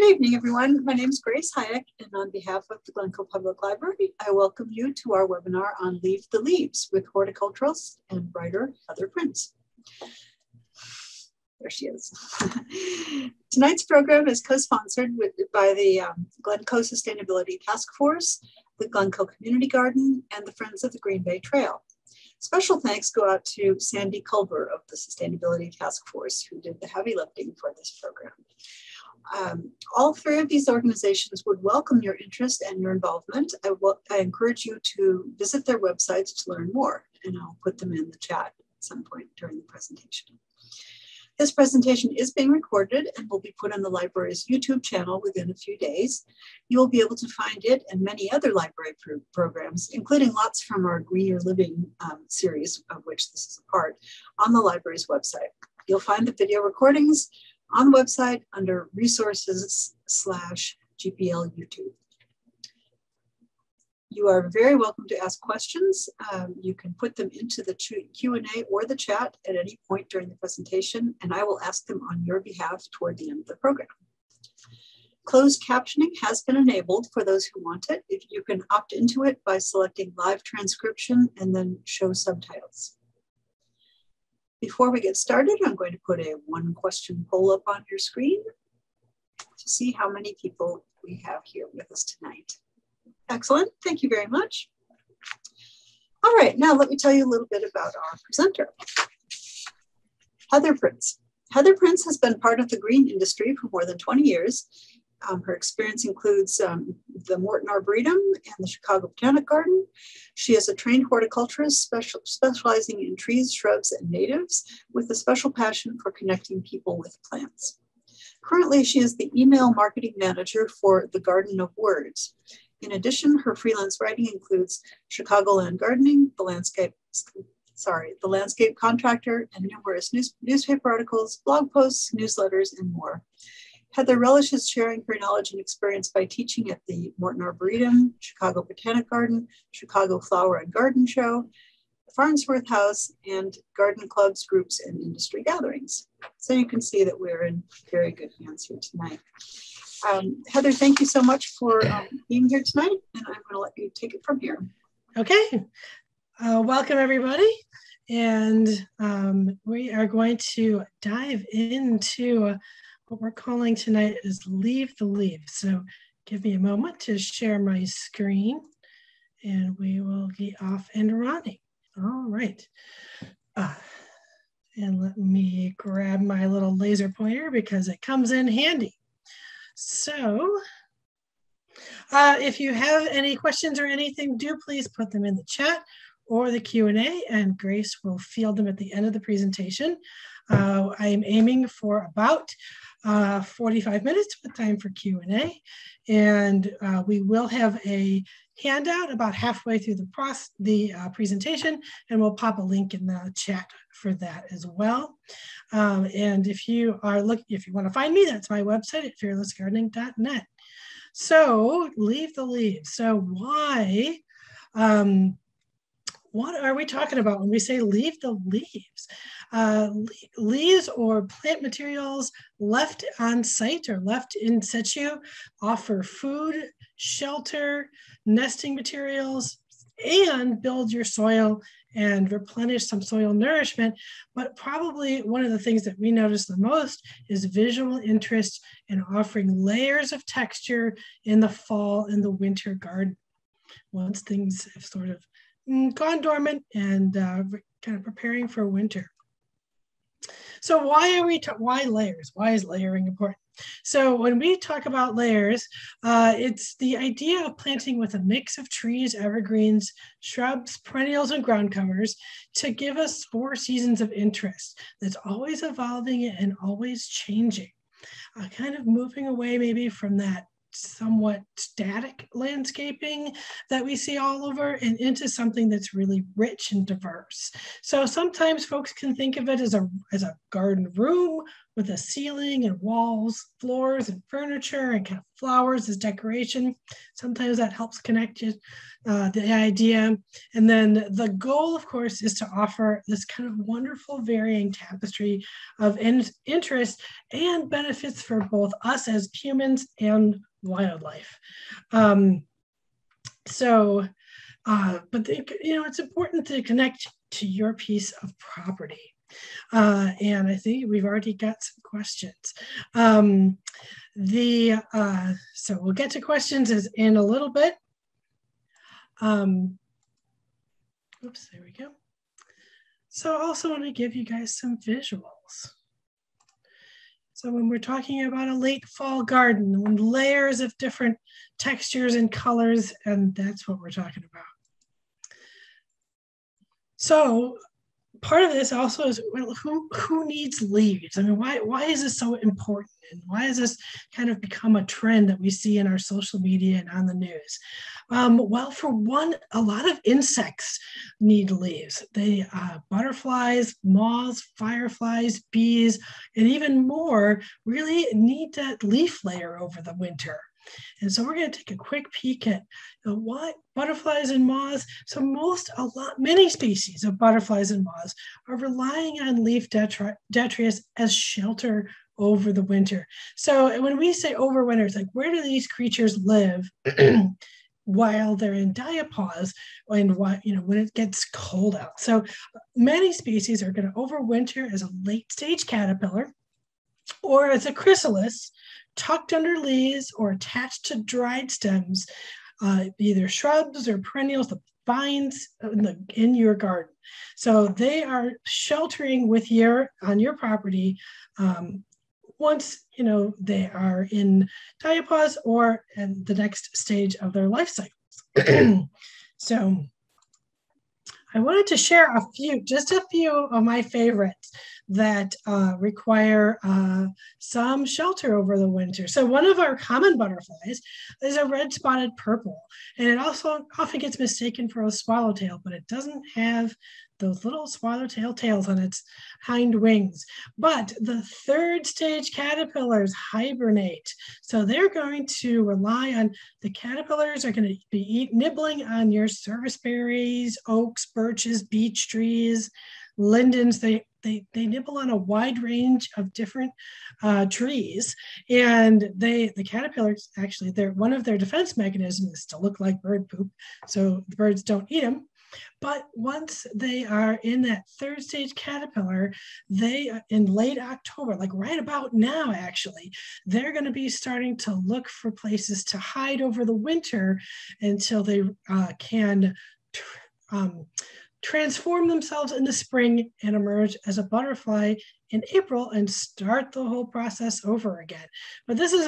evening, everyone. My name is Grace Hayek, and on behalf of the Glencoe Public Library, I welcome you to our webinar on Leave the Leaves with horticulturalist and writer Heather Prince. There she is. Tonight's program is co-sponsored by the Glencoe Sustainability Task Force, the Glencoe Community Garden, and the Friends of the Green Bay Trail. Special thanks go out to Sandy Culver of the Sustainability Task Force, who did the heavy lifting for this program. All three of these organizations would welcome your interest and your involvement. I encourage you to visit their websites to learn more, and I'll put them in the chat at some point during the presentation. This presentation is being recorded and will be put on the library's YouTube channel within a few days. You will be able to find it and many other library programs, including lots from our Greener Living series, of which this is a part, on the library's website. You'll find the video recordings on the website under resources/GPL YouTube. You are very welcome to ask questions. You can put them into the Q&A or the chat at any point during the presentation, and I will ask them on your behalf toward the end of the program. Closed captioning has been enabled for those who want it. If you can opt into it by selecting live transcription and then show subtitles. Before we get started, I'm going to put a one question poll up on your screen to see how many people we have here with us tonight. Excellent, thank you very much. All right, now let me tell you a little bit about our presenter, Heather Prince. Heather Prince has been part of the green industry for more than 20 years. Her experience includes the Morton Arboretum and the Chicago Botanic Garden. She is a trained horticulturist specializing in trees, shrubs, and natives with a special passion for connecting people with plants. Currently, she is the email marketing manager for the Garden of Words. In addition, her freelance writing includes Chicagoland Gardening, the Landscape Contractor, and numerous newspaper articles, blog posts, newsletters, and more. Heather relishes sharing her knowledge and experience by teaching at the Morton Arboretum, Chicago Botanic Garden, Chicago Flower and Garden Show, the Farnsworth House, and garden clubs, groups, and industry gatherings. So you can see that we're in very good hands here tonight. Heather, thank you so much for being here tonight, and I'm going to let you take it from here. Okay, welcome everybody, and we are going to dive into what we're calling tonight is Leave the Leaves. So give me a moment to share my screen, and we will be off and running. All right, and let me grab my little laser pointer because it comes in handy. So if you have any questions or anything, do please put them in the chat or the Q&A, and Grace will field them at the end of the presentation. I am aiming for about 45 minutes with time for Q&A, and we will have a handout about halfway through the presentation, and we'll pop a link in the chat for that as well. And if you want to find me, that's my website at fearlessgardening.net. So Leave the Leaves. So why? What are we talking about when we say leave the leaves? Leaves or plant materials left on site or left in situ offer food, shelter, nesting materials, and build your soil and replenish some soil nourishment. But probably one of the things that we notice the most is visual interest in offering layers of texture in the fall and the winter garden, once things have sort of gone dormant and kind of preparing for winter. So why layers? Why is layering important? So when we talk about layers, it's the idea of planting with a mix of trees, evergreens, shrubs, perennials, and ground covers to give us 4 seasons of interest that's always evolving and always changing. Kind of moving away maybe from that somewhat static landscaping that we see all over and into something that's really rich and diverse. So sometimes folks can think of it as a garden room with a ceiling and walls, floors and furniture and kind of flowers as decoration. Sometimes that helps connect you, the idea. And then the goal, of course, is to offer this kind of wonderful varying tapestry of interest and benefits for both us as humans and wildlife. But it's important to connect to your piece of property. And I think we've already got some questions. So we'll get to questions in a little bit. Oops, there we go. So I also want to give you guys some visuals. So when we're talking about a late fall garden, with layers of different textures and colors, and that's what we're talking about. So part of this also is, well, who needs leaves? I mean, why is this so important? And why has this kind of become a trend that we see in our social media and on the news? Well, for one, a lot of insects need leaves. Butterflies, moths, fireflies, bees, and even more really need that leaf layer over the winter. And so we're going to take a quick peek at what butterflies and moths. So many species of butterflies and moths are relying on leaf detritus as shelter over the winter. So when we say overwinter, it's like, where do these creatures live while they're in diapause and when it gets cold out? So many species are going to overwinter as a late stage caterpillar or as a chrysalis, tucked under leaves or attached to dried stems, either shrubs or perennials, the vines in your garden. So they are sheltering on your property once they are in diapause or in the next stage of their life cycles. So I wanted to share just a few of my favorites that require some shelter over the winter. So one of our common butterflies is a red-spotted purple, and it also often gets mistaken for a swallowtail, but it doesn't have those little swallowtail tails on its hind wings. But the third stage caterpillars hibernate. So they're going to rely on, the caterpillars are going to be nibbling on your serviceberries, oaks, birches, beech trees, lindens. They nibble on a wide range of different trees, and the caterpillars, actually, one of their defense mechanisms is to look like bird poop, so the birds don't eat them. But once they are in that third stage caterpillar, in late October, like right about now, actually, they're going to be starting to look for places to hide over the winter until they can transform themselves in the spring and emerge as a butterfly in April and start the whole process over again. But this is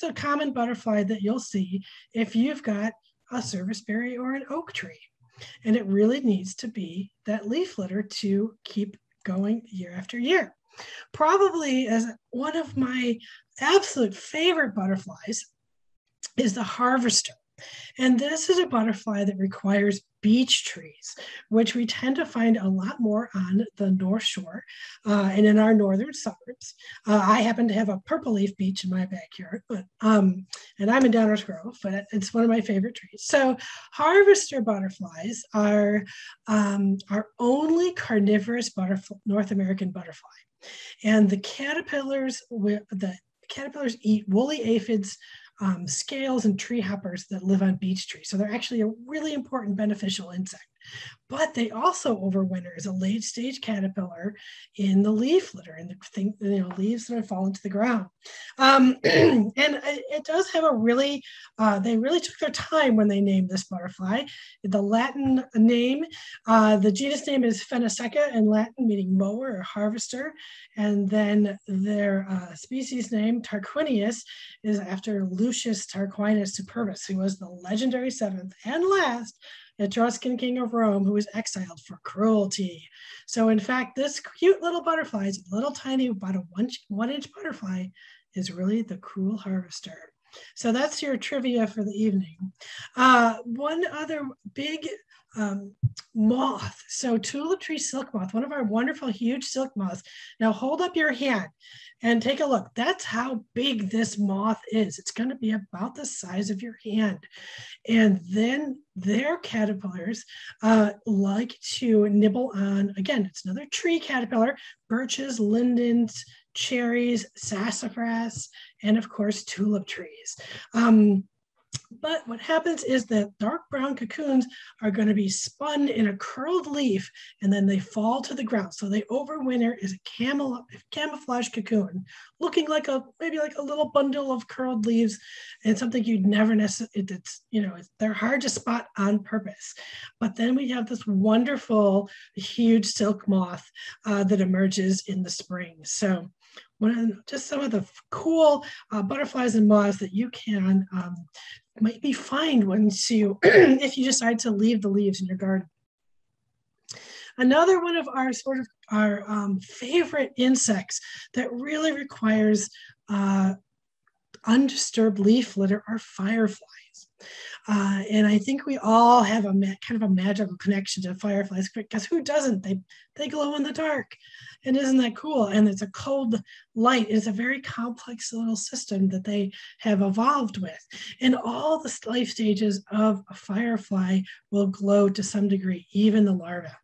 a common butterfly that you'll see if you've got a serviceberry or an oak tree. And it really needs to be that leaf litter to keep going year after year. Probably as one of my absolute favorite butterflies is the harvester. And this is a butterfly that requires beech trees, which we tend to find a lot more on the North Shore and in our northern suburbs. I happen to have a purple leaf beech in my backyard, and I'm in Downers Grove, but it's one of my favorite trees. So harvester butterflies are our only carnivorous North American butterfly. And the caterpillars eat woolly aphids, scales and tree hoppers that live on beech trees. So they're actually a really important beneficial insect. But they also overwinter as a late stage caterpillar in the leaf litter and the leaves that have fallen to the ground. And it does have they really took their time when they named this butterfly. The Latin name, the genus name is Phenaceca in Latin, meaning mower or harvester. And then their species name, Tarquinius, is after Lucius Tarquinius Superbus, who was the legendary seventh and last Etruscan king of Rome who was exiled for cruelty. So in fact, this cute little butterfly, is a little tiny, about a 1 inch butterfly, is really the cruel harvester. So that's your trivia for the evening. One other big moth. So tulip tree silk moth, one of our wonderful huge silk moths. Now hold up your hand and take a look. That's how big this moth is. It's going to be about the size of your hand. And then their caterpillars like to nibble on, again, it's another tree caterpillar, birches, lindens, cherries, sassafras, and of course, tulip trees. But what happens is that dark brown cocoons are going to be spun in a curled leaf, and then they fall to the ground. So they overwinter as a camouflage cocoon, looking like maybe like a little bundle of curled leaves, and something you'd never necessarily, they're hard to spot on purpose. But then we have this wonderful, huge silk moth that emerges in the spring. So just some of the cool butterflies and moths that you can maybe find once you, if you decide to leave the leaves in your garden. Another one of our favorite insects that really requires undisturbed leaf litter are fireflies. And I think we all have a kind of a magical connection to fireflies, because who doesn't? They glow in the dark. And isn't that cool? And it's a cold light. It's a very complex little system that they have evolved with. And all the life stages of a firefly will glow to some degree, even the larva.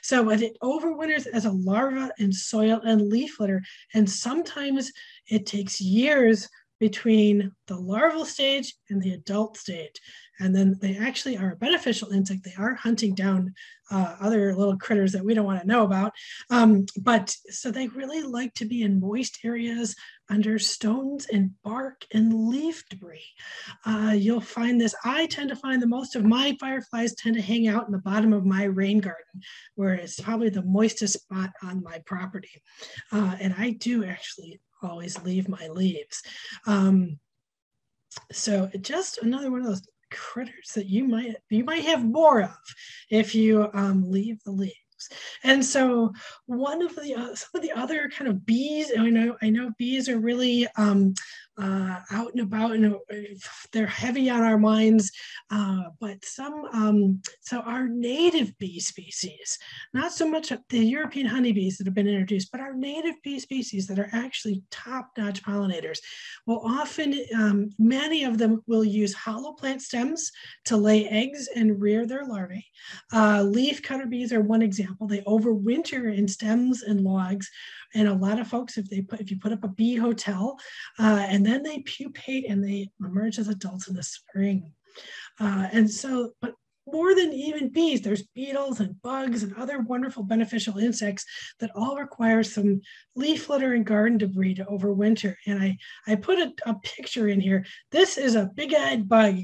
So when it overwinters as a larva in soil and leaf litter, and sometimes it takes years between the larval stage and the adult stage. And then they actually are a beneficial insect. They are hunting down other little critters that we don't want to know about. But so they really like to be in moist areas under stones and bark and leaf debris. You'll find this. I tend to find the most of my fireflies tend to hang out in the bottom of my rain garden, where it's probably the moistest spot on my property. And I do actually always leave my leaves. So just another one of those critters that you might have more of if you leave the leaves. And so some of the other kind of bees, I know bees are really out and about, and they're heavy on our minds, but so our native bee species, not so much the European honeybees that have been introduced, but our native bee species that are actually top-notch pollinators will often, many of them will use hollow plant stems to lay eggs and rear their larvae. Leaf cutter bees are one example. They overwinter in stems and logs, and a lot of folks, if you put up a bee hotel, and then they pupate and they emerge as adults in the spring. And so, but more than even bees, there's beetles and bugs and other wonderful beneficial insects that all require some leaf litter and garden debris to overwinter. And I put a picture in here. This is a big-eyed bug,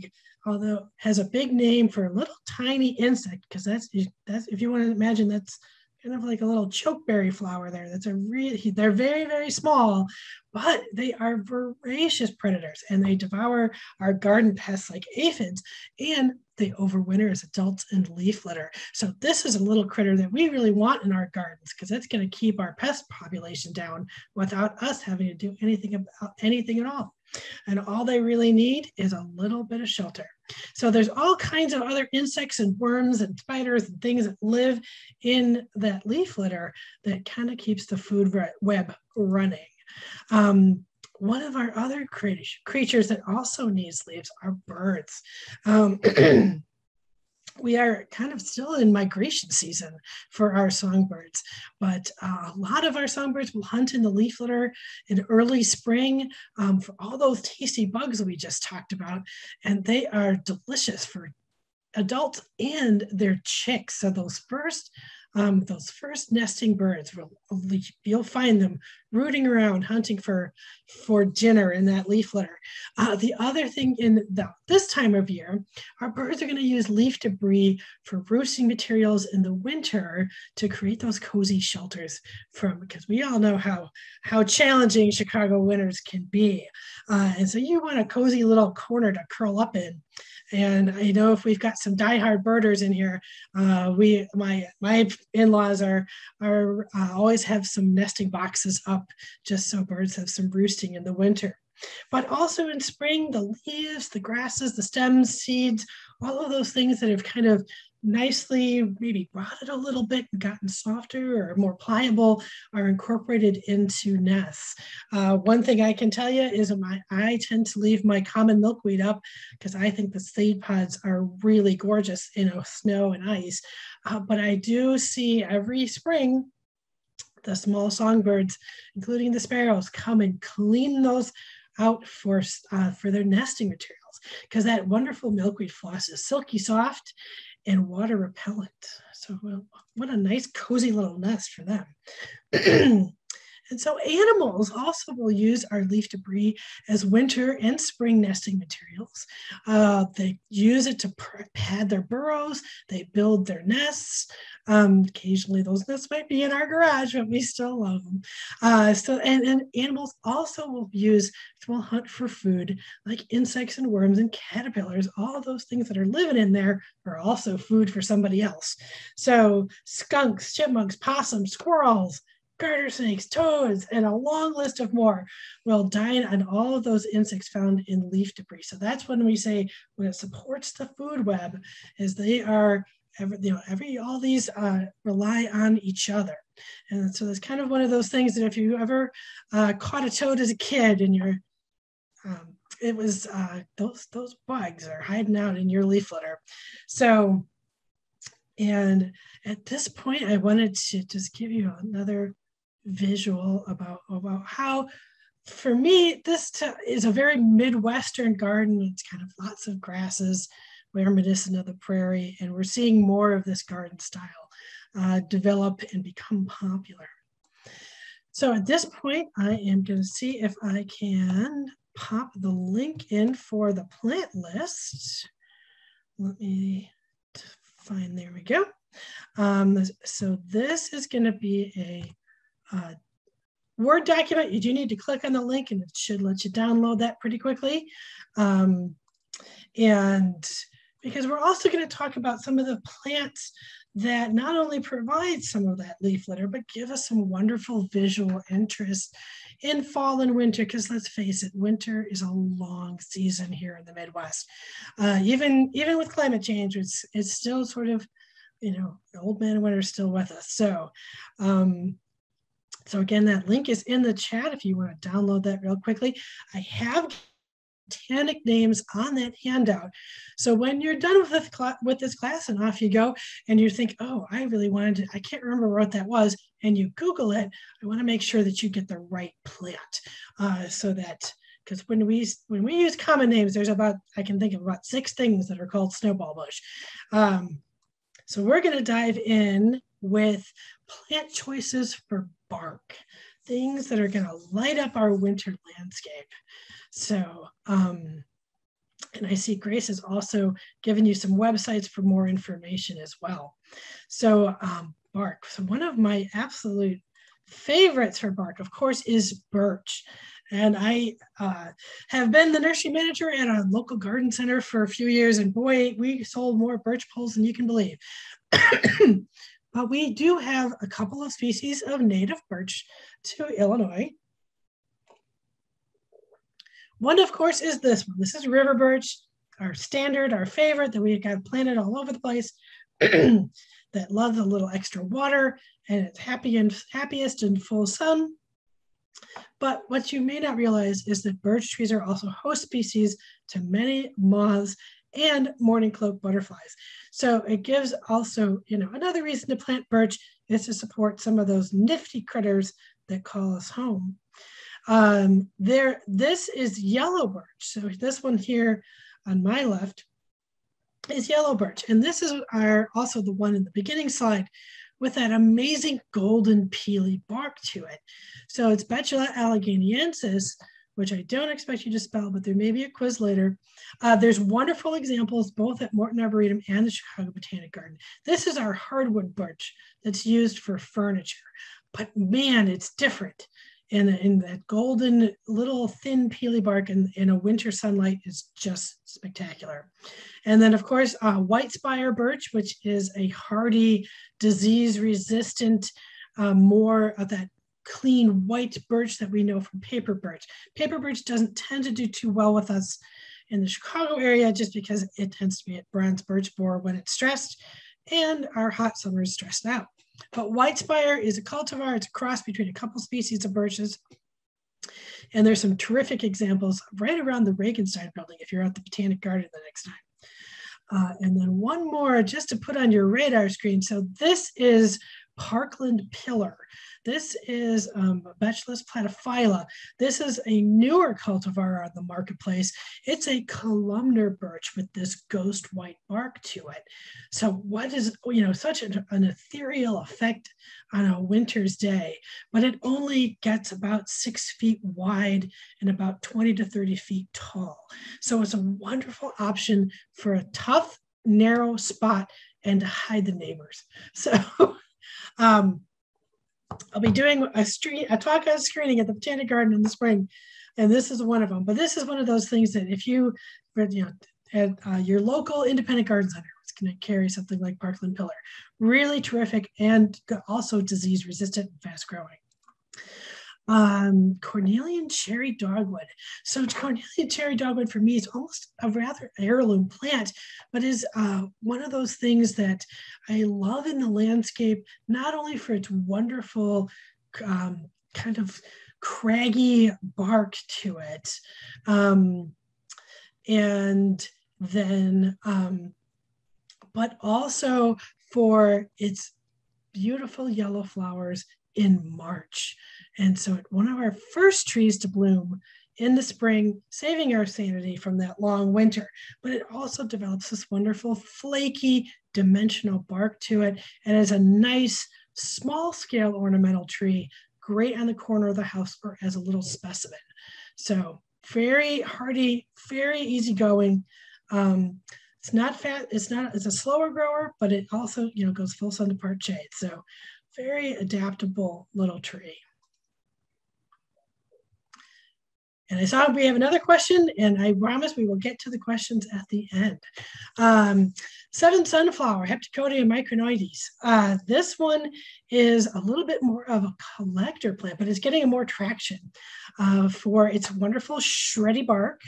although it has a big name for a little tiny insect, because that's if you want to imagine, that's kind of like a little chokeberry flower there. They're very, very small, but they are voracious predators, and they devour our garden pests like aphids, and they overwinter as adults in leaf litter. So this is a little critter that we really want in our gardens, because that's going to keep our pest population down without us having to do anything about anything at all. And all they really need is a little bit of shelter. So there's all kinds of other insects and worms and spiders and things that live in that leaf litter that kind of keeps the food web running. One of our other creatures that also needs leaves are birds. We are kind of still in migration season for our songbirds, but a lot of our songbirds will hunt in the leaf litter in early spring for all those tasty bugs that we just talked about, and they are delicious for adults and their chicks. So those first nesting birds, you'll find them rooting around, hunting for dinner in that leaf litter. The other thing this time of year, our birds are going to use leaf debris for roosting materials in the winter to create those cozy shelters because we all know how challenging Chicago winters can be. And so you want a cozy little corner to curl up in. And I know if we've got some diehard birders in here, my in-laws are always have some nesting boxes up just so birds have some roosting in the winter. But also in spring, the leaves, the grasses, the stems, seeds, all of those things that have kind of nicely maybe rotted a little bit and gotten softer or more pliable are incorporated into nests. One thing I can tell you is I tend to leave my common milkweed up because I think the seed pods are really gorgeous in snow and ice. But I do see every spring the small songbirds, including the sparrows, come and clean those out for their nesting materials, because that wonderful milkweed floss is silky soft and water repellent. So what a nice cozy little nest for them. And so animals also will use our leaf debris as winter and spring nesting materials. They use it to pad their burrows. They build their nests. Occasionally those nests might be in our garage, but we still love them. And animals also will hunt for food, like insects and worms and caterpillars. All those things that are living in there are also food for somebody else. So skunks, chipmunks, possums, squirrels, garter snakes, toads, and a long list of more will dine on all of those insects found in leaf debris. So that's when we say when it supports the food web, is they are all these rely on each other. And so it's kind of one of those things that if you ever caught a toad as a kid and it was those bugs are hiding out in your leaf litter. So, and at this point, I wanted to just give you another visual about how, for me, this is a very Midwestern garden. It's kind of lots of grasses, reminiscent of the prairie, and we're seeing more of this garden style develop and become popular. So at this point, I am going to see if I can pop the link in for the plant list. Let me find, there we go. So this is going to be a Word document. You do need to click on the link and it should let you download that pretty quickly. And because we're also going to talk about some of the plants that not only provide some of that leaf litter, but give us some wonderful visual interest in fall and winter, because let's face it, winter is a long season here in the Midwest. Even with climate change, it's still sort of, the old man winter is still with us. So, so again, that link is in the chat if you want to download that real quickly. I have botanic names on that handout. So when you're done with this class and off you go, and you think, oh, I really wanted to, I can't remember what that was, and you Google it, I want to make sure that you get the right plant, so that, because when we use common names, there's I can think of about 6 things that are called snowball bush. So we're going to dive in with plant choices for bark, things that are going to light up our winter landscape. So, and I see Grace has also given you some websites for more information as well. So bark, so one of my absolute favorites for bark, of course, is birch. And I have been the nursery manager at a local garden center for a few years, and boy, we sold more birch poles than you can believe. But we do have a couple of species of native birch to Illinois. One, of course, is this one. This is river birch, our standard, our favorite that we've got planted all over the place, that loves a little extra water, and it's happiest in full sun. But what you may not realize is that birch trees are also host species to many moths and morning cloak butterflies. So it gives also, another reason to plant birch is to support some of those nifty critters that call us home. This is yellow birch. So this one here on my left is yellow birch. And this is also the one in the beginning slide with that amazing golden peely bark to it. So it's Betula alleghaniensis, which I don't expect you to spell, but there may be a quiz later. There's wonderful examples both at Morton Arboretum and the Chicago Botanic Garden. This is our hardwood birch that's used for furniture, but man, it's different. In that golden little thin peely bark in a winter sunlight is just spectacular. And then of course, white spire birch, which is a hardy, disease resistant, more of that clean white birch that we know from paper birch. Paper birch doesn't tend to do too well with us in the Chicago area just because it tends to be at bronze birch borer when it's stressed, and our hot summer is stressed out. But Whitespire is a cultivar. It's a cross between a couple species of birches. And there's some terrific examples right around the Regenstein building if you're at the Botanic Garden the next time. And then one more just to put on your radar screen. So this is Parkland Pillar. This is Betulus platyphylla. This is a newer cultivar on the marketplace. It's a columnar birch with this ghost white bark to it. So what is, such an ethereal effect on a winter's day, but it only gets about 6 feet wide and about 20 to 30 feet tall. So it's a wonderful option for a tough, narrow spot and to hide the neighbors. So I'll be doing a talk on screening at the Botanic Garden in the spring, and this is one of them. But this is one of those things that if you, at your local independent garden center, it's going to carry something like Parkland Pillar. Really terrific and also disease resistant and fast growing. Cornelian cherry dogwood. So Cornelian cherry dogwood for me is almost a rather heirloom plant, but is one of those things that I love in the landscape, not only for its wonderful kind of craggy bark to it, and then, but also for its beautiful yellow flowers in March. And so one of our first trees to bloom in the spring, saving our sanity from that long winter, but it also develops this wonderful flaky dimensional bark to it and is a nice small scale ornamental tree, great on the corner of the house or as a little specimen. So very hardy, very easygoing. It's not fat, it's a slower grower, but it also, goes full sun to part shade. So very adaptable little tree. And I saw we have another question, and I promise we will get to the questions at the end. Seven sunflower, Heptacodia micronoides. This one is a little bit more of a collector plant, but it's getting more traction for its wonderful shreddy bark.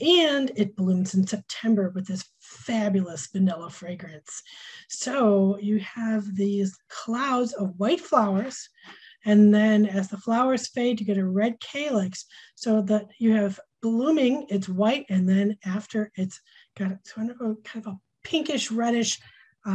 And it blooms in September with this fabulous vanilla fragrance. So you have these clouds of white flowers, and then as the flowers fade, you get a red calyx, so that you have blooming, it's white, and then after it's got kind of a pinkish reddish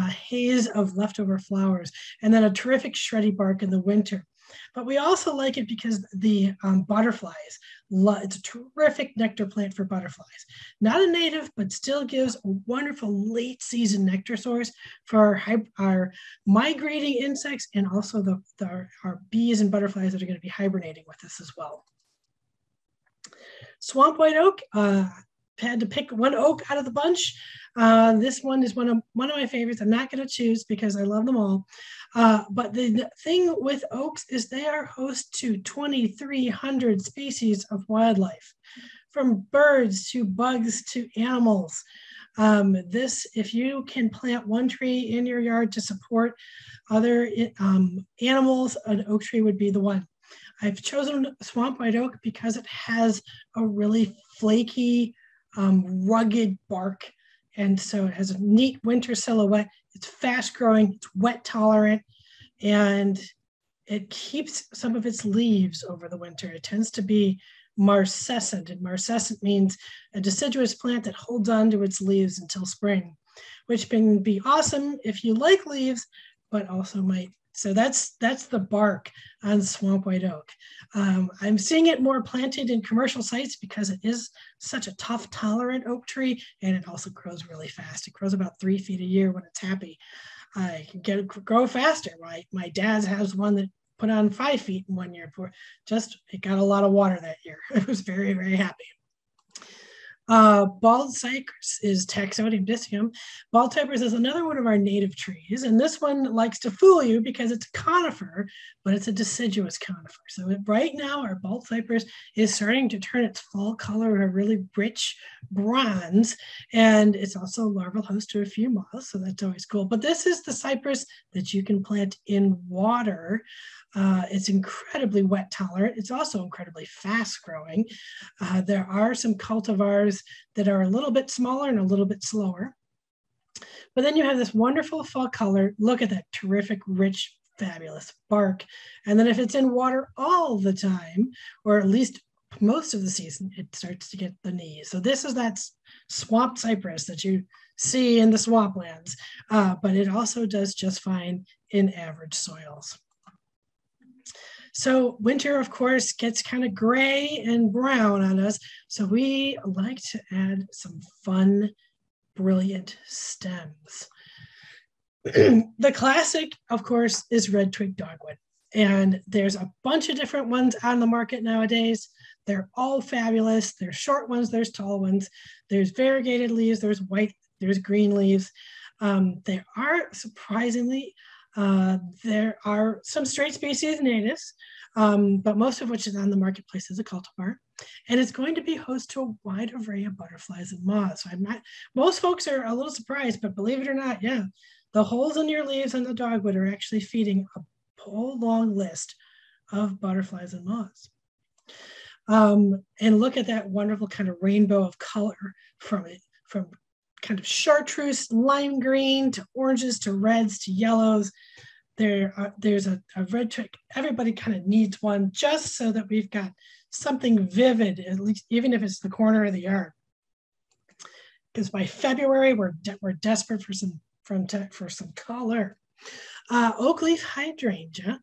haze of leftover flowers, and then a terrific shreddy bark in the winter. But we also like it because the butterflies, it's a terrific nectar plant for butterflies. Not a native, but still gives a wonderful late season nectar source for our migrating insects and also our bees and butterflies that are going to be hibernating with us as well. Swamp white oak, had to pick one oak out of the bunch. This one is one of my favorites. I'm not going to choose because I love them all. But the thing with oaks is they are host to 2,300 species of wildlife, from birds to bugs to animals. If you can plant one tree in your yard to support other animals, an oak tree would be the one. I've chosen swamp white oak because it has a really flaky, rugged bark. And so it has a neat winter silhouette. It's fast growing, it's wet tolerant, and it keeps some of its leaves over the winter. It tends to be marcescent, and marcescent means a deciduous plant that holds on to its leaves until spring, which can be awesome if you like leaves, but also might. So that's the bark on swamp white oak. I'm seeing it more planted in commercial sites because it is such a tough, tolerant oak tree, and it also grows really fast. It grows about 3 feet a year when it's happy. It can grow faster. My dad's has one that put on 5 feet in 1 year. It got a lot of water that year. It was very, very happy. Bald cypress is Taxodium disticum. Bald cypress is another one of our native trees, and this one likes to fool you because it's a conifer, but it's a deciduous conifer. So right now, our bald cypress is starting to turn its fall color a really rich bronze, and it's also a larval host to a few moths, so that's always cool. But this is the cypress that you can plant in water It's incredibly wet tolerant. It's also incredibly fast growing. There are some cultivars that are a little bit smaller and a little bit slower. But then you have this wonderful fall color. Look at that terrific, rich, fabulous bark. And then if it's in water all the time, or at least most of the season, it starts to get the knees. So this is that swamp cypress that you see in the swamplands, but it also does just fine in average soils. So winter, of course, gets kind of gray and brown on us. So we like to add some fun, brilliant stems. The classic, of course, is red twig dogwood. And there's a bunch of different ones on the market nowadays. They're all fabulous. There's short ones, there's tall ones. There's variegated leaves, there's white, there's green leaves. There are surprisingly, there are some straight species natives, but most of which is on the marketplace as a cultivar. And it's going to be host to a wide array of butterflies and moths. So most folks are a little surprised, but believe it or not, yeah, the holes in your leaves on the dogwood are actually feeding a whole long list of butterflies and moths. And look at that wonderful kind of rainbow of color from it, from kind of chartreuse, lime green, to oranges, to reds, to yellows. There's a red twig. Everybody kind of needs one just so that we've got something vivid, at least even if it's the corner of the yard. Because by February, we're desperate for some color. Oak leaf hydrangea,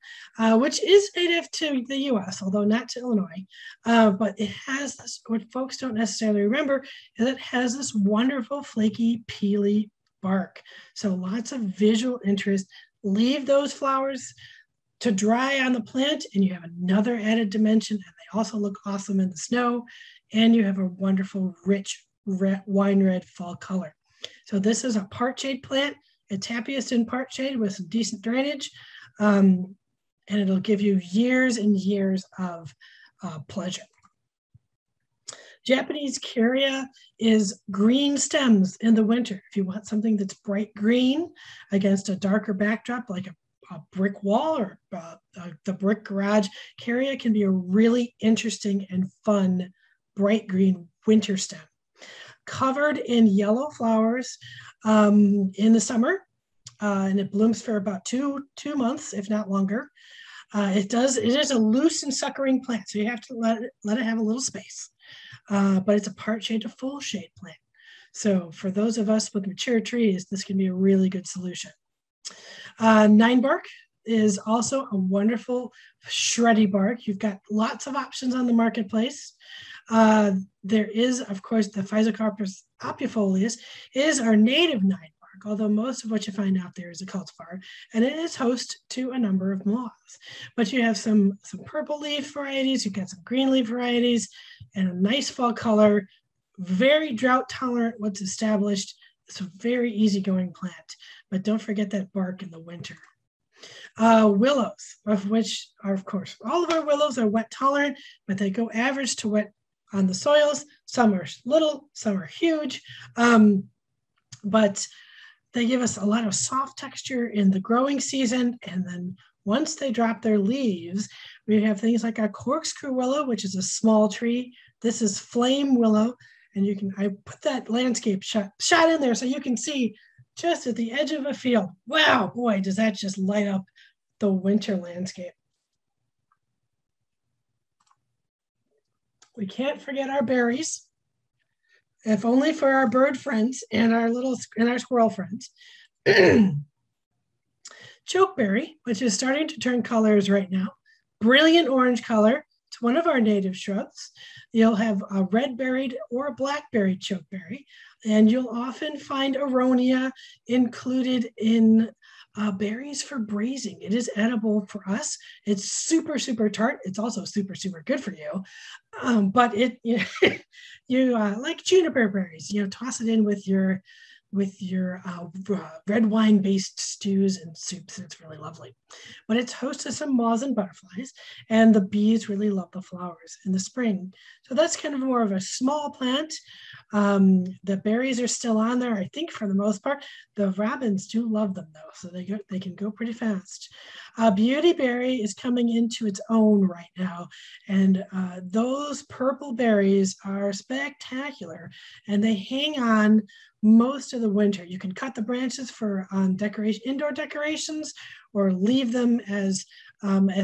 which is native to the US, although not to Illinois, but it has this, what folks don't necessarily remember is it has this wonderful flaky, peely bark. So lots of visual interest. Leave those flowers to dry on the plant and you have another added dimension, and they also look awesome in the snow, and you have a wonderful, rich, wine red fall color. So this is a part shade plant. It's happiest in part shade with some decent drainage, and it'll give you years and years of pleasure. Japanese Kyria is green stems in the winter. If you want something that's bright green against a darker backdrop, like a brick wall or the brick garage, Kyria can be a really interesting and fun bright green winter stem. Covered in yellow flowers in the summer, and it blooms for about two months, if not longer. It is a loose and suckering plant, so you have to let it have a little space. But it's a part shade to full shade plant. So for those of us with mature trees, this can be a really good solution. Nine bark is also a wonderful shreddy bark. You've got lots of options on the marketplace. There is, of course, the Physocarpus opifolius is our native nine bark, although most of what you find out there is a cultivar, and it is host to a number of moths. But you have some purple leaf varieties, you've got some green leaf varieties, and a nice fall color, very drought tolerant once established. It's a very easygoing plant, but don't forget that bark in the winter. Willows, of which are, of course, all of our willows are wet tolerant, but they go average to wet on the soils. Some are little, some are huge, but they give us a lot of soft texture in the growing season. And then once they drop their leaves, we have things like our corkscrew willow, which is a small tree. This is flame willow. And I put that landscape shot in there so you can see just at the edge of a field. Wow, boy, does that just light up the winter landscape. We can't forget our berries, if only for our bird friends and our squirrel friends. Chokeberry, which is starting to turn colors right now. Brilliant orange color. It's one of our native shrubs. You'll have a red-berried or a black-berried chokeberry, and you'll often find aronia included in berries for braising. It is edible for us. It's super, super tart. It's also super, super good for you. But you like juniper berries, toss it in with your with your red wine-based stews and soups, and it's really lovely. But it's host to some moths and butterflies, and the bees really love the flowers in the spring. So that's kind of more of a small plant. The berries are still on there, I think, for the most part. The robins do love them, though, so they can go pretty fast. Beautyberry is coming into its own right now, and those purple berries are spectacular, and they hang on most of the winter. You can cut the branches for indoor decorations, or leave them as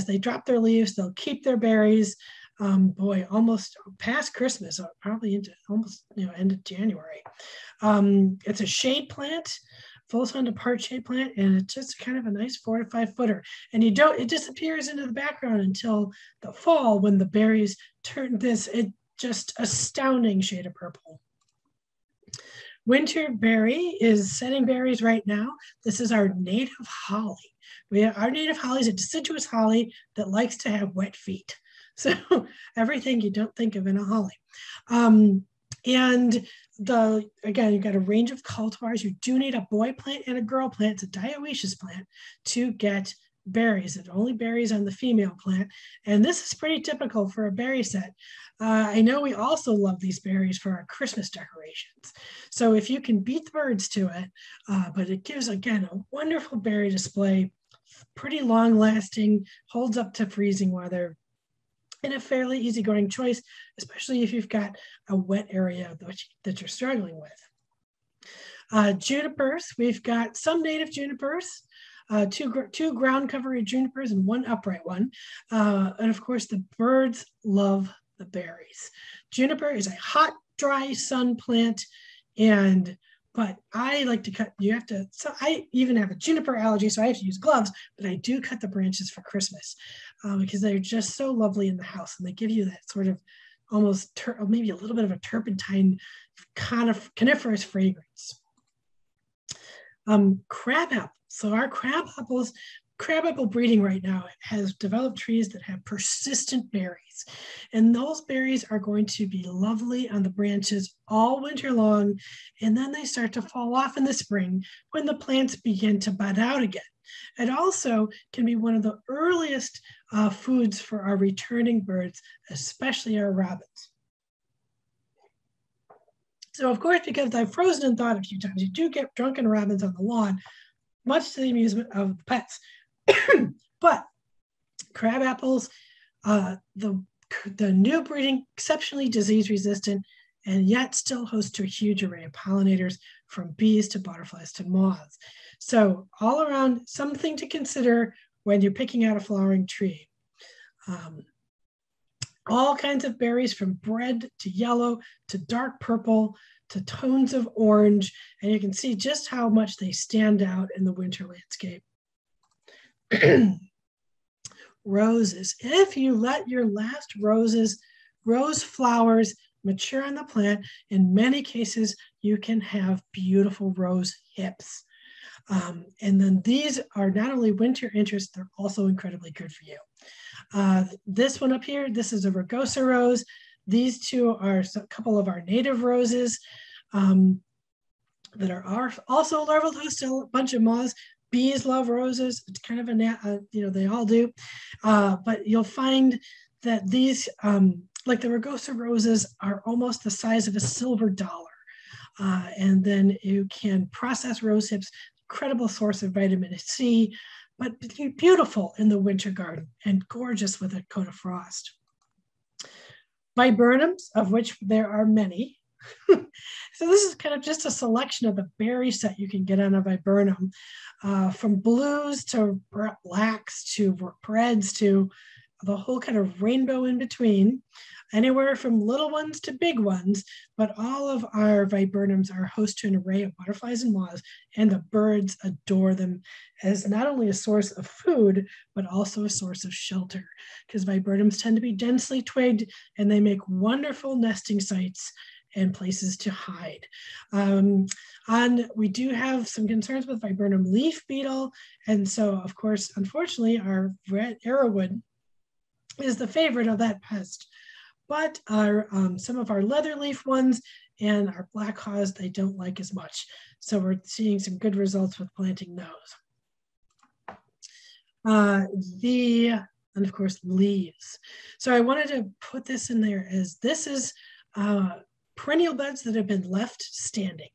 they drop their leaves. They'll keep their berries. Boy, almost past Christmas, or probably into almost end of January. It's a shade plant, full sun to part shade plant, and it's just kind of a nice 4 to 5 footer. And it disappears into the background until the fall, when the berries turn this just astounding shade of purple. Winterberry is setting berries right now. This is our native holly. Our native holly is a deciduous holly that likes to have wet feet. So everything you don't think of in a holly. And again, you've got a range of cultivars. You do need a boy plant and a girl plant. It's a dioecious plant to get berries. It only berries on the female plant. And this is pretty typical for a berry set. I know we also love these berries for our Christmas decorations. So if you can beat the birds to it, but it gives, again, a wonderful berry display, pretty long lasting, holds up to freezing weather, and a fairly easygoing choice, especially if you've got a wet area that you're struggling with. Junipers, we've got some native junipers, two ground covered junipers and one upright one. And of course, the birds love the berries. Juniper is a hot, dry sun plant, but I like to cut, so I even have a juniper allergy, so I have to use gloves, but I do cut the branches for Christmas because they're just so lovely in the house, and they give you that sort of almost maybe a little bit of a turpentine coniferous fragrance. Crabapple. So our crabapple breeding right now has developed trees that have persistent berries, and those berries are going to be lovely on the branches all winter long, and then they start to fall off in the spring when the plants begin to bud out again. It also can be one of the earliest foods for our returning birds, especially our robins. So of course, because I've frozen and thawed a few times, you do get drunken robins on the lawn, much to the amusement of the pets. But crab apples, the new breeding, exceptionally disease resistant, and yet still host to a huge array of pollinators, from bees to butterflies to moths. So all around, something to consider when you're picking out a flowering tree. All kinds of berries, from red to yellow to dark purple to tones of orange, and you can see just how much they stand out in the winter landscape. Roses. If you let your last rose flowers mature on the plant, in many cases, you can have beautiful rose hips. And then these are not only winter interest, they're also incredibly good for you. This one up here, this is a rugosa rose. These two are a couple of our native roses that are also larval host to a bunch of moths. Bees love roses. It's kind of they all do. But you'll find that these, like the rugosa roses, are almost the size of a silver dollar. And then you can process rose hips, incredible source of vitamin C, but beautiful in the winter garden and gorgeous with a coat of frost. Viburnums, of which there are many. So this is kind of just a selection of the berry set you can get on a viburnum, from blues to blacks to reds to the whole kind of rainbow in between, anywhere from little ones to big ones. But all of our viburnums are host to an array of butterflies and moths, and the birds adore them as not only a source of food, but also a source of shelter, because viburnums tend to be densely twigged, and they make wonderful nesting sites and places to hide. And we do have some concerns with viburnum leaf beetle. And so, of course, unfortunately, our red arrowwood is the favorite of that pest. But some of our leatherleaf ones and our black haws they don't like as much. So we're seeing some good results with planting those. And of course, leaves. So I wanted to put this in there as this is perennial beds that have been left standing.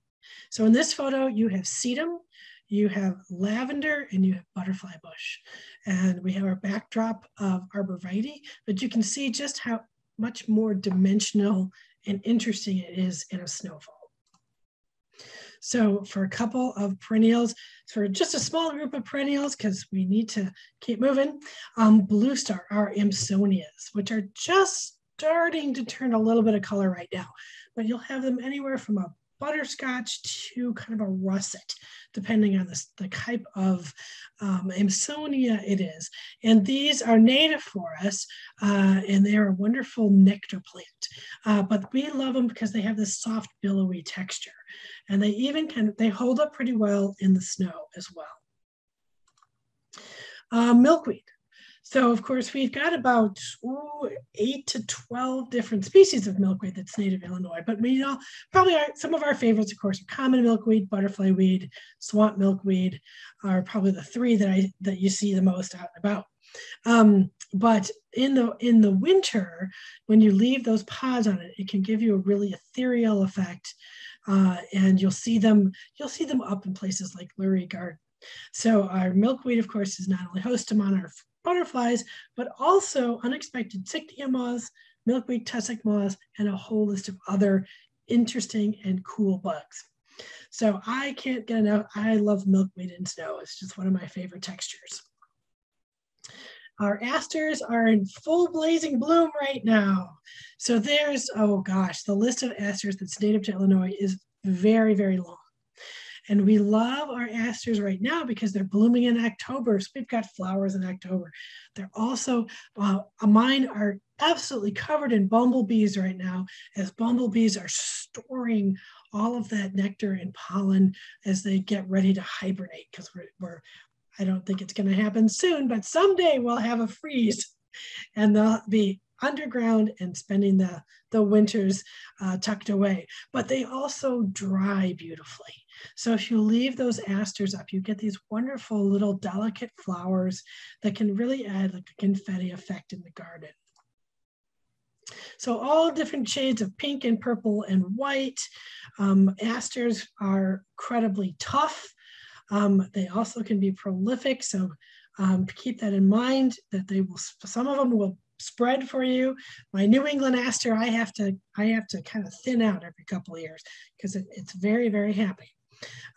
So in this photo, you have sedum, you have lavender, and you have butterfly bush. And we have our backdrop of arborvitae, but you can see just how much more dimensional and interesting it is in a snowfall. So for a couple of perennials, for just a small group of perennials, because we need to keep moving, Blue Star are Amsonias, which are just starting to turn a little bit of color right now, but you'll have them anywhere from a butterscotch to kind of a russet, depending on the type of Amsonia it is. And these are native for us, and they are a wonderful nectar plant. But we love them because they have this soft, billowy texture. And they even they hold up pretty well in the snow as well. Milkweed. So of course we've got about 8 to 12 different species of milkweed that's native to Illinois, but we know probably some of our favorites, of course, are common milkweed, butterfly weed, swamp milkweed are probably the three that you see the most out and about. But in the winter, when you leave those pods on it, it can give you a really ethereal effect, and you'll see them up in places like Lurie Garden. So our milkweed, of course, is not only host to monarch butterflies, but also unexpected cycnia moths, milkweed tussock moths, and a whole list of other interesting and cool bugs. So I can't get enough. I love milkweed in snow. It's just one of my favorite textures. Our asters are in full blazing bloom right now. So there's, oh gosh, the list of asters that's native to Illinois is very, very long. And we love our asters right now because they're blooming in October. So we've got flowers in October. They're also, mine are absolutely covered in bumblebees right now, as bumblebees are storing all of that nectar and pollen as they get ready to hibernate, because I don't think it's going to happen soon, but someday we'll have a freeze and they'll be underground and spending the winters tucked away. But they also dry beautifully. So if you leave those asters up, you get these wonderful little delicate flowers that can really add like a confetti effect in the garden. So all different shades of pink and purple and white. Asters are incredibly tough. They also can be prolific. So keep that in mind, that some of them will spread for you. My New England aster, I have to kind of thin out every couple of years because it's very, very happy.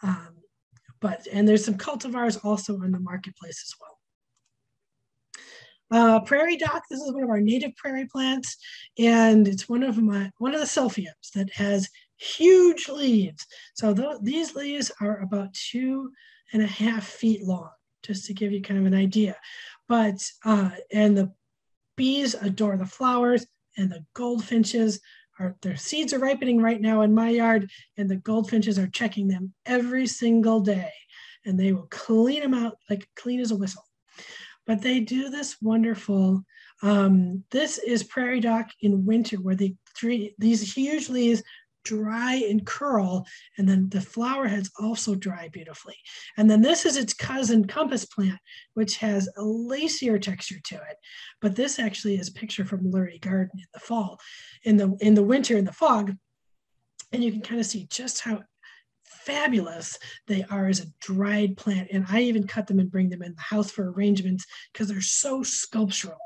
And there's some cultivars also on the marketplace as well. Prairie dock, this is one of our native prairie plants, and it's one of the Sulfiums that has huge leaves. So these leaves are about 2.5 feet long, just to give you kind of an idea. But and the bees adore the flowers, and the goldfinches their seeds are ripening right now in my yard, and the goldfinches are checking them every single day, and they will clean them out like clean as a whistle. But they do this wonderful, this is prairie dock in winter, where these huge leaves dry and curl, and then the flower heads also dry beautifully. And then this is its cousin, compass plant, which has a lacier texture to it. But this actually is a picture from Lurie Garden in the fall, in the winter, in the fog. And you can kind of see just how fabulous they are as a dried plant. And I even cut them and bring them in the house for arrangements because they're so sculptural.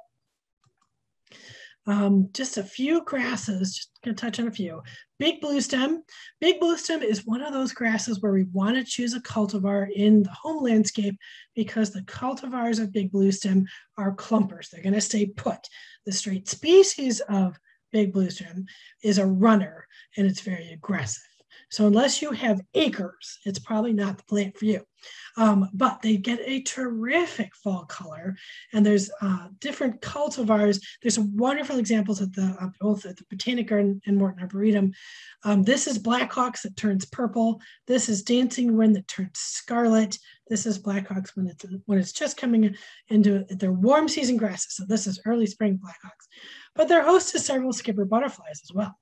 Just a few grasses, just gonna touch on a few. Big bluestem. Big bluestem is one of those grasses where we want to choose a cultivar in the home landscape because the cultivars of big bluestem are clumpers. They're gonna stay put. The straight species of big bluestem is a runner, and it's very aggressive. So unless you have acres, it's probably not the plant for you. But they get a terrific fall color, and there's different cultivars. There's some wonderful examples at both at the Botanic Garden and Morton Arboretum. This is Blackhawks that turns purple. This is Dancing Wind that turns scarlet. This is Blackhawks when it's just coming into their warm season grasses. So this is early spring Blackhawks. But they're host to several skipper butterflies as well.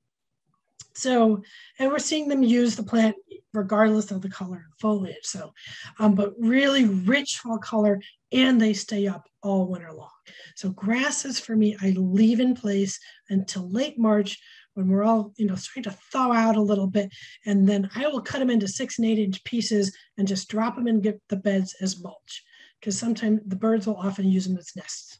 So, and we're seeing them use the plant regardless of the color and foliage. So, but really rich fall color, and they stay up all winter long. So grasses for me, I leave in place until late March when we're all, starting to thaw out a little bit. And then I will cut them into 6 and 8-inch pieces and just drop them in the beds as mulch, because sometimes the birds will often use them as nests.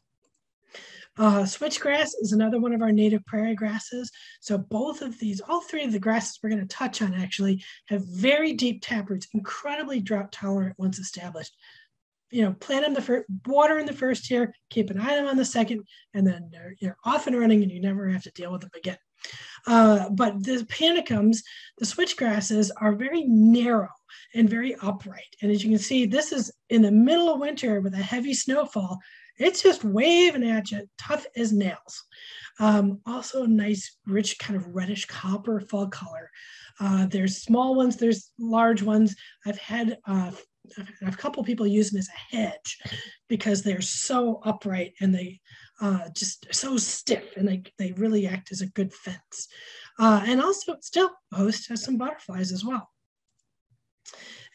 Switchgrass is another one of our native prairie grasses. So both of these, all 3 of the grasses we're going to touch on actually have very deep taproots, incredibly drought tolerant once established. Plant them water in the first year, keep an eye on them on the second, and then you're off and running and you never have to deal with them again. But the panicums, the switchgrasses, are very narrow and very upright. And as you can see, this is in the middle of winter with a heavy snowfall. It's just waving at you, tough as nails. Also a nice, rich kind of reddish copper fall color. There's small ones, there's large ones. I've had a couple people use them as a hedge because they're so upright and they just so stiff, and they really act as a good fence. And also still host some butterflies as well.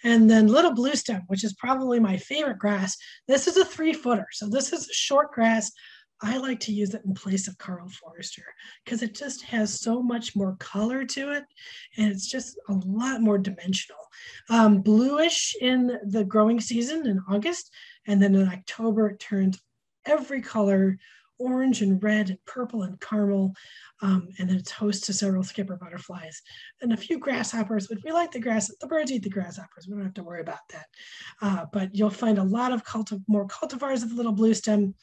And then little bluestem, which is probably my favorite grass. This is a 3-footer. So this is a short grass. I like to use it in place of Karl Forster because it just has so much more color to it, and it's just a lot more dimensional. Bluish in the growing season in August, and then in October it turns every color, orange and red and purple and caramel, and then it's host to several skipper butterflies and a few grasshoppers. But we like the birds eat the grasshoppers. We don't have to worry about that. But you'll find a lot of more cultivars of little bluestem.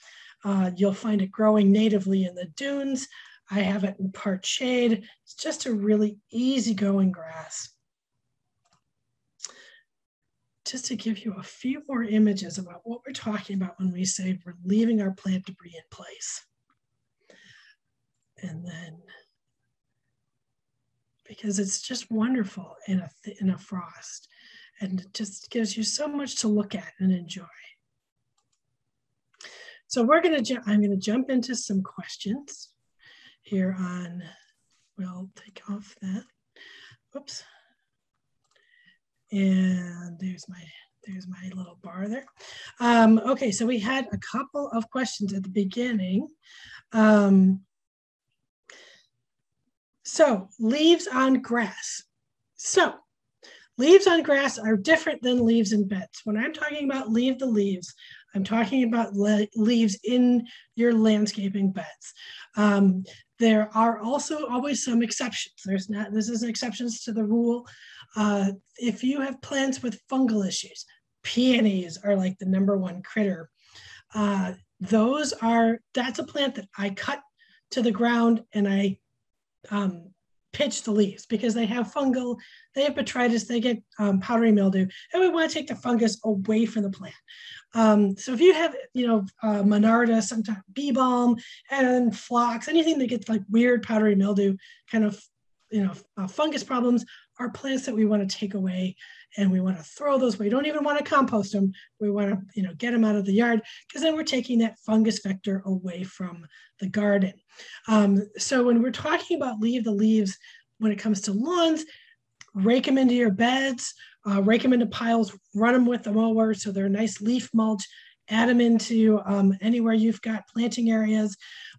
You'll find it growing natively in the dunes. I have it in part shade. It's just a really easygoing grass. Just to give you a few more images about what we're talking about when we say we're leaving our plant debris in place. And then, because it's just wonderful in a frost, and it just gives you so much to look at and enjoy. So I'm going to jump into some questions here on, we'll take off that. Whoops. And there's my little bar there. Okay, so we had a couple of questions at the beginning. So leaves on grass. So leaves on grass are different than leaves in beds. When I'm talking about leave the leaves, I'm talking about leaves in your landscaping beds. There are also always some exceptions. This is exceptions to the rule. If you have plants with fungal issues, peonies are like the #1 critter. That's a plant that I cut to the ground and I pitch the leaves because they have botrytis, they get powdery mildew, and we want to take the fungus away from the plant. So if you have, Monarda, sometimes bee balm and phlox, anything that gets like weird powdery mildew, kind of, fungus problems, are plants that we want to take away, and we want to throw those away. We don't even want to compost them. We want to, get them out of the yard, because then we're taking that fungus vector away from the garden. So when we're talking about leave the leaves, when it comes to lawns, rake them into your beds, rake them into piles, run them with the mower so they're nice leaf mulch, add them into anywhere you've got planting areas,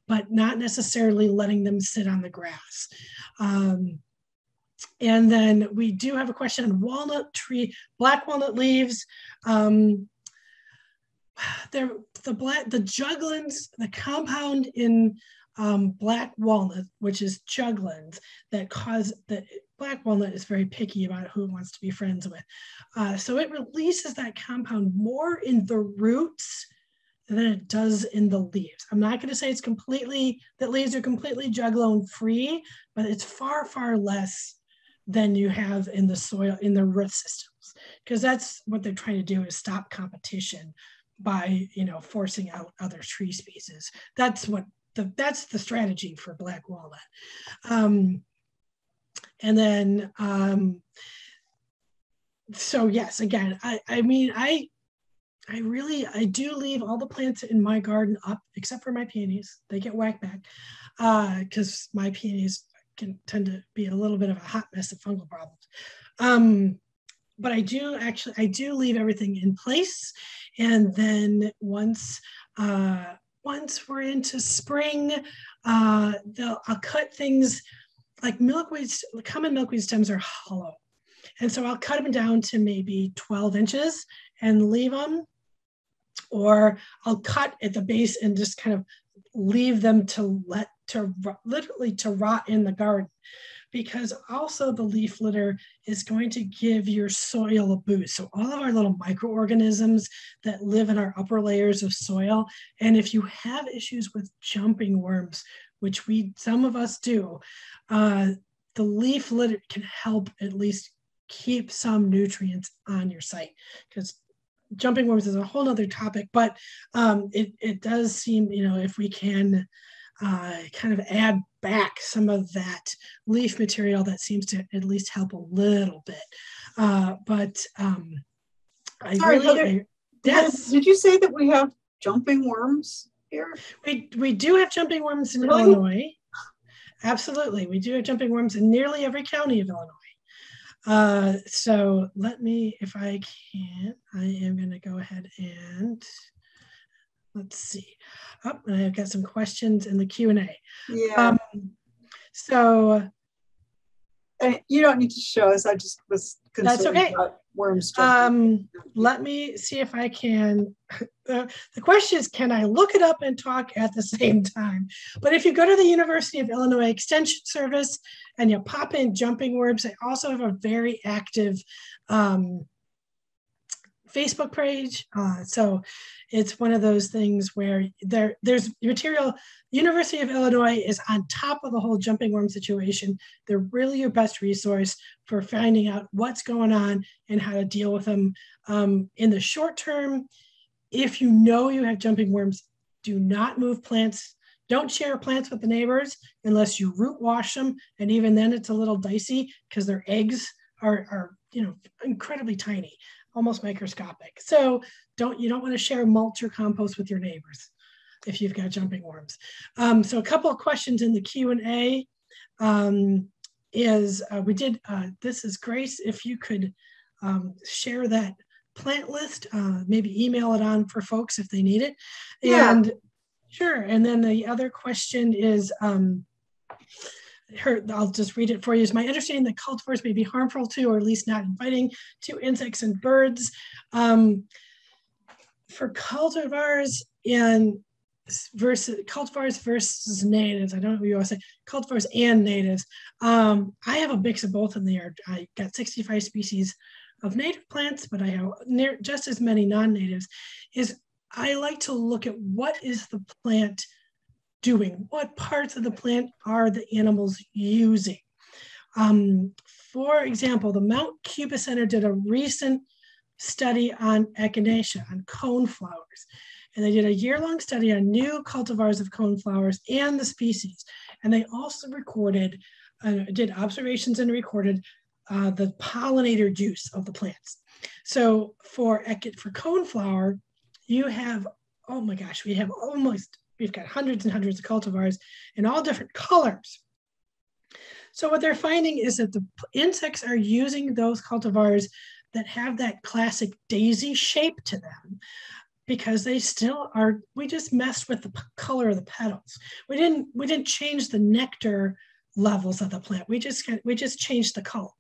but not necessarily letting them sit on the grass. And then we do have a question on walnut tree, black walnut leaves. The juglans, the compound in black walnut, which is juglans, that cause the black walnut is very picky about who it wants to be friends with. So it releases that compound more in the roots than it does in the leaves. I'm not going to say that leaves are completely juglone free, but it's far, far less than you have in the soil, in the root systems, because that's what they're trying to do, is stop competition by, forcing out other tree species. That's the strategy for black walnut. And then, so yes, again, I do leave all the plants in my garden up, except for my peonies. They get whacked back because my peonies can tend to be a little bit of a hot mess of fungal problems. But I do leave everything in place. And then once we're into spring, I'll cut things like milkweeds. Common milkweed stems are hollow. And so I'll cut them down to maybe 12 inches and leave them, or I'll cut at the base and just kind of leave them to literally rot in the garden, because also the leaf litter is going to give your soil a boost. So all of our little microorganisms that live in our upper layers of soil, and if you have issues with jumping worms, which some of us do, the leaf litter can help at least keep some nutrients on your site, because jumping worms is a whole other topic, but it does seem, if we can kind of add back some of that leaf material, that seems to at least help a little bit. Yes. Did you say that we have jumping worms here? We do have jumping worms in really? Illinois. Absolutely. We do have jumping worms in nearly every county of Illinois. So let me, if I can, I am going to go ahead and let's see. Oh, and I've got some questions in the Q&A. Yeah. So you don't need to show us. I just was concerned that's okay. about worms. Let me see if I can. The question is, can I look it up and talk at the same time? But if you go to the University of Illinois Extension Service and you pop in jumping worms, they also have a very active Facebook page. So it's one of those things where there's material. University of Illinois is on top of the whole jumping worm situation. They're really your best resource for finding out what's going on and how to deal with them. In the short term, if you know you have jumping worms, do not move plants. Don't share plants with the neighbors unless you root wash them. And even then it's a little dicey because their eggs are incredibly tiny, almost microscopic. So you don't want to share mulch or compost with your neighbors if you've got jumping worms. So a couple of questions in the Q&A this is Grace, if you could share that plant list, maybe email it on for folks if they need it. Yeah. And sure. And then the other question is, I'll just read it for you. Is my understanding that cultivars may be harmful to, or at least not inviting to, insects and birds. For cultivars versus natives, I don't know what you want to say, cultivars and natives. I have a mix of both in there. I got 65 species of native plants, but I have just as many non-natives. I like to look at what is the plant doing, what parts of the plant are the animals using. For example, the Mount Cuba Center did a recent study on echinacea, on coneflowers, and they did a year-long study on new cultivars of coneflowers and the species. And they also did observations and recorded the pollinator juice of the plants. So for coneflower, you have, oh my gosh, we've got hundreds and hundreds of cultivars in all different colors. So what they're finding is that the insects are using those cultivars that have that classic daisy shape to them, because they still are, we just messed with the color of the petals. We didn't change the nectar levels of the plant. We just changed the color.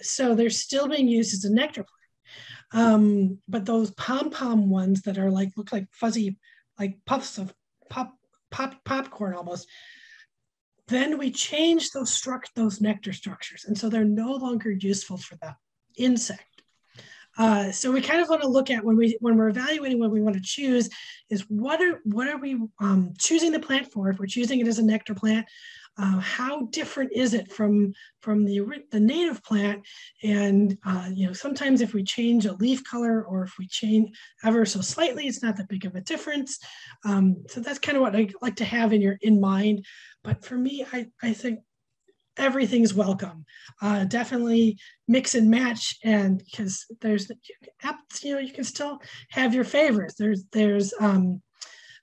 So they're still being used as a nectar plant. But those pom-pom ones that are look like fuzzy, like puffs of popcorn almost, then we change those nectar structures. And so they're no longer useful for the insect. So we kind of want to look at when we're evaluating what we want to choose is what are we choosing the plant for? If we're choosing it as a nectar plant, how different is it from the native plant? And sometimes if we change a leaf color or if we change ever so slightly, it's not that big of a difference. So that's kind of what I like to have in mind. But for me, I think everything's welcome. Definitely mix and match, and because there's you can still have your favorites. There's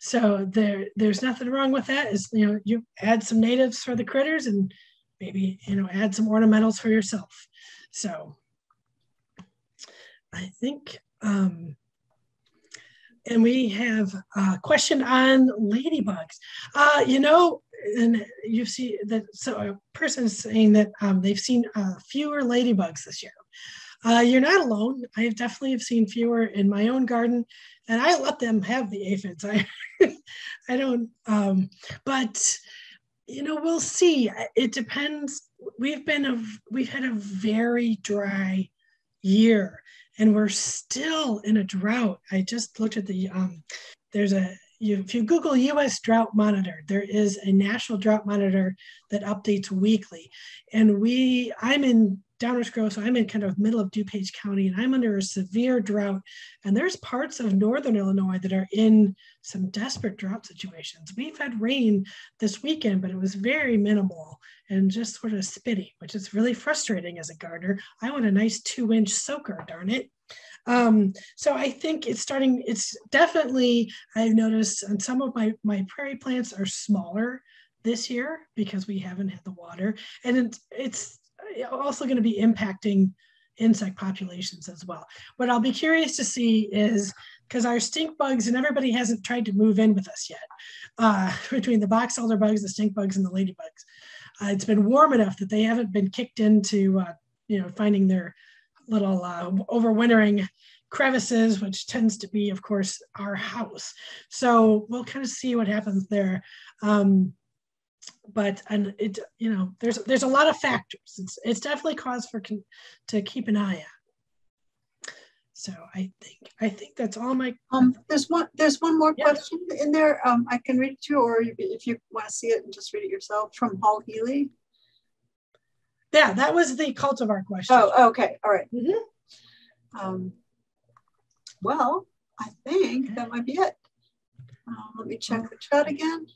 So there's nothing wrong with that. Is, you know, you add some natives for the critters and maybe, you know, add some ornamentals for yourself. So I think, and we have a question on ladybugs. You know, and you see that, so a person is saying that they've seen fewer ladybugs this year. You're not alone. I definitely have seen fewer in my own garden, and I let them have the aphids. I don't, but you know, we'll see. It depends. We've had a very dry year, and we're still in a drought. I just looked at the if you Google U.S. Drought Monitor, there is a national drought monitor that updates weekly, and I'm in Downers Grove, so I'm in kind of middle of DuPage County, and I'm under a severe drought. And there's parts of northern Illinois that are in some desperate drought situations. We've had rain this weekend, but it was very minimal and just sort of spitty, which is really frustrating as a gardener. I want a nice 2-inch soaker, darn it. So I think it's definitely, I've noticed, and some of my prairie plants are smaller this year because we haven't had the water. And it's also going to be impacting insect populations as well. What I'll be curious to see is, because our stink bugs, and everybody hasn't tried to move in with us yet, between the box elder bugs, the stink bugs, and the ladybugs. It's been warm enough that they haven't been kicked into, finding their little overwintering crevices, which tends to be, of course, our house. So we'll kind of see what happens there. But there's a lot of factors. It's definitely cause to keep an eye on. So I think that's all my. There's one more question in there. I can read it to you, or if you want to see it and just read it yourself, from Paul Healy. Yeah, that was the cultivar question. Oh, okay, all right. Mm-hmm. Well, I think that might be it. Let me check the chat again.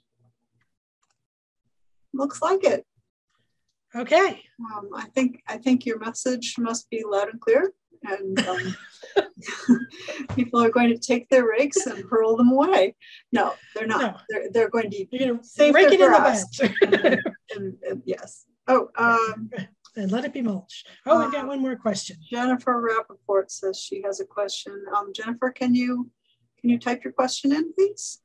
Looks like it. Okay. I think your message must be loud and clear, and people are going to take their rakes and hurl them away. No, they're not. No. They're going to save rake their it grass. In the bed. and yes. Oh, and let it be mulch. Oh, I got one more question. Jennifer Rappaport says she has a question. Jennifer, can you type your question in, please?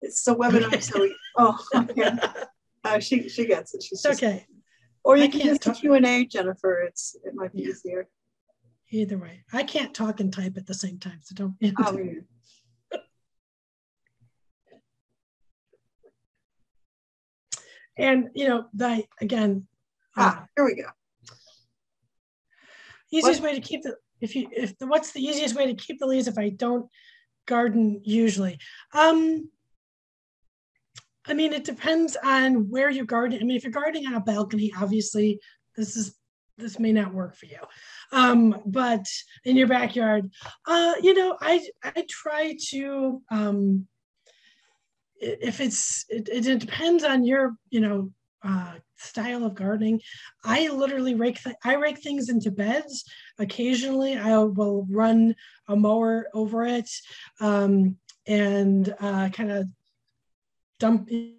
It's a webinar, so okay. She gets it. She's okay. Or you can use the Q&A, Jennifer. It might be easier. Either way, I can't talk and type at the same time, so don't. And again. Here we go. Easiest way to keep what's the easiest way to keep the leaves if I don't garden usually? I mean, it depends on where you're gardening. I mean, if you're gardening on a balcony, obviously this may not work for you. But in your backyard, I try to, it depends on your, style of gardening. I literally rake things into beds. Occasionally I will run a mower over it, and kind of dump in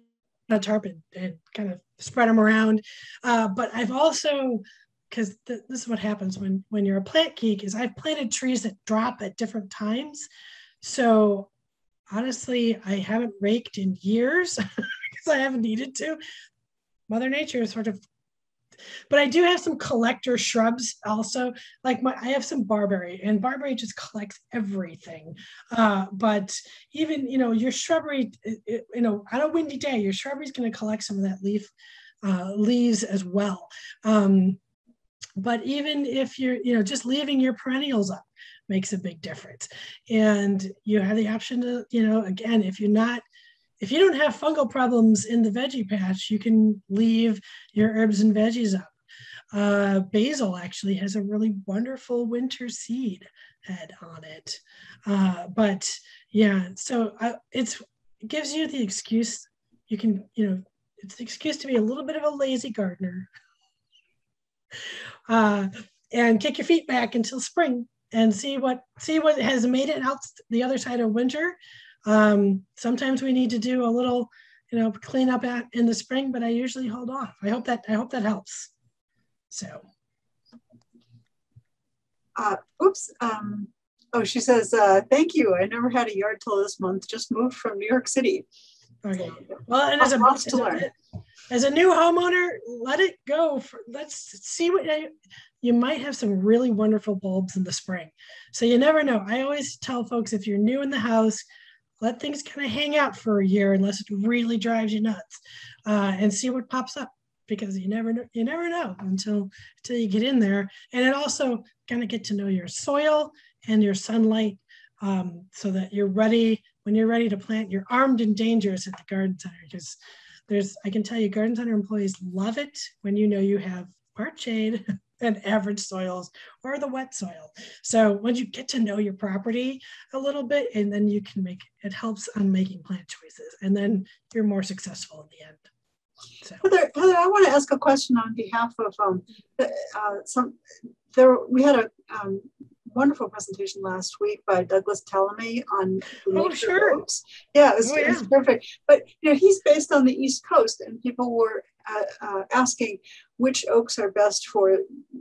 a tarp and kind of spread them around. But I've also, because this is what happens when you're a plant geek, is I've planted trees that drop at different times. So honestly, I haven't raked in years because I haven't needed to. Mother Nature is sort of, but I do have some collector shrubs also. Like I have some barberry, and barberry just collects everything. But even, your shrubbery, on a windy day, your shrubbery is going to collect some of that leaves as well. But even if you're, just leaving your perennials up makes a big difference. And you have the option to, again, if you don't have fungal problems in the veggie patch, you can leave your herbs and veggies up. Basil actually has a really wonderful winter seed head on it. But yeah, so it gives you the excuse. You can, it's the excuse to be a little bit of a lazy gardener, and kick your feet back until spring. and see what has made it out the other side of winter. Sometimes we need to do a little, clean up in the spring, but I usually hold off. I hope that helps. So. Oops. Oh, she says, thank you. I never had a yard till this month. Just moved from New York City. Okay. Well, and as a new homeowner, let it go. Let's see what you might have some really wonderful bulbs in the spring. So you never know. I always tell folks, if you're new in the house, let things kind of hang out for a year unless it really drives you nuts, and see what pops up, because you never know until you get in there. And it also kind of get to know your soil and your sunlight, so that you're ready. When you're ready to plant, you're armed and dangerous at the garden center, because I can tell you, garden center employees love it when you have part shade and average soils or the wet soil. So once you get to know your property a little bit, and then it helps on making plant choices, and then you're more successful in the end. So. Heather, I want to ask a question on behalf of we had a wonderful presentation last week by Douglas Tallamy on the nature of oaks. Yeah, it was perfect. But he's based on the East Coast, and people were asking which oaks are best for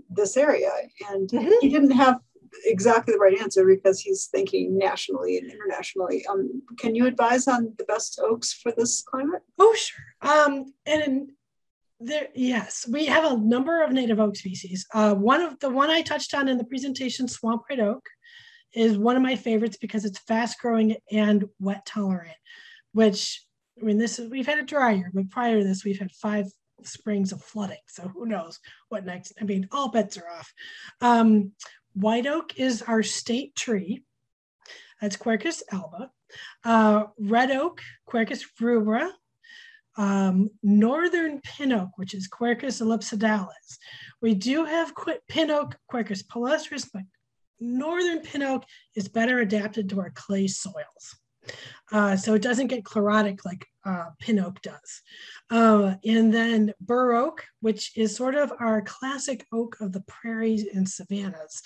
this area, and he didn't have exactly the right answer because he's thinking nationally and internationally. Can you advise on the best oaks for this climate? Oh, sure. Yes, we have a number of native oak species. The one I touched on in the presentation, swamp red oak, is one of my favorites because it's fast growing and wet tolerant, which, we've had a dry year, but prior to this, we've had 5 springs of flooding. So who knows what next? All bets are off. White oak is our state tree. That's Quercus alba. Red oak, Quercus rubra. Northern pin oak, which is Quercus ellipsodalis. We do have pin oak, Quercus palustris, but northern pin oak is better adapted to our clay soils. So it doesn't get chlorotic like pin oak does. And then bur oak, which is sort of our classic oak of the prairies and savannas,